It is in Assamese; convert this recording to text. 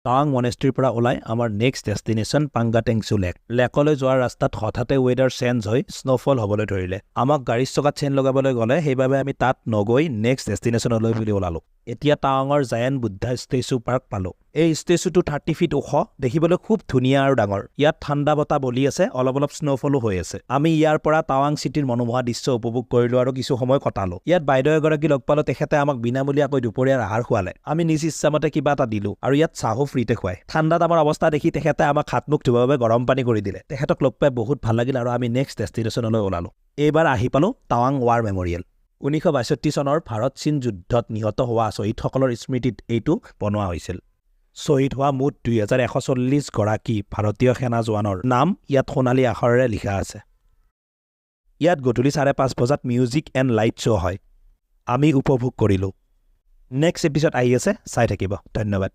টাৱাং মনেষ্ট্ৰীৰ পৰা ওলাই আমাৰ নেক্সট ডেষ্টিনেশ্যন পাংগাটেংছু লেক। লেকলৈ যোৱাৰ ৰাস্তাত হঠাতে ৱেডাৰ চেঞ্জ হৈ স্ন'ফল হ'বলৈ ধৰিলে। আমাক গাড়ীৰ চকাত চেইন লগাবলৈ গ'লে, সেইবাবে আমি তাত নগৈ নেক্সট ডেষ্টিনেশ্যনলৈ বুলি ওলালোঁ। এতিয়া টাৱাঙৰ জায়াণ্ট বুদ্ধা ষ্টেচু পাৰ্ক পালোঁ। এই ষ্টেচুটো 30 ফিট ওখ, দেখিবলৈ খুব ধুনীয়া আৰু ডাঙৰ। ইয়াত ঠাণ্ডা বতাহ বলি আছে, অলপ স্ন'ফলো হৈ আছে। আমি ইয়াৰ পৰা টাৱাং চিটিৰ মনোমোহা দৃশ্য উপভোগ কৰিলোঁ আৰু কিছু সময় কটালোঁ। ইয়াত বাইদেউ এগৰাকী লগ পালোঁ, তেখেতে আমাক বিনামূলীয়াকৈ দুপৰীয়াৰ আহাৰ খুৱালে। আমি নিজ ইচ্ছামতে কিবা এটা দিলোঁ আৰু ইয়াত চাহো ফ্ৰীতে খুৱায়। ঠাণ্ডাত আমাৰ অৱস্থা দেখি তেখেতে আমাক হাত মুখ ধুবৰ বাবে গৰম পানী কৰি দিলে। তেখেতক লগ পাই বহুত ভাল লাগিল আৰু আমি নেক্সট ডেষ্টিনেশ্যনলৈ ওলালোঁ। এইবাৰ আহি পালোঁ টাৱাং ৱাৰ মেম'ৰিয়েল। 1962 চনৰ ভাৰত-চীন যুদ্ধত নিহত হোৱা শ্বহীদসকলৰ স্মৃতিত এইটো বনোৱা হৈছিল। শ্বহীদ হোৱা মুঠ 2140 গৰাকী ভাৰতীয় সেনা জোৱানৰ নাম ইয়াত সোণালী আখৰেৰে লিখা আছে। ইয়াত গধূলি 5:30 বজাত মিউজিক এণ্ড লাইট শ্ব' হয়। আমি উপভোগ কৰিলোঁ। নেক্সট এপিছড আহি আছে, চাই থাকিব। ধন্যবাদ।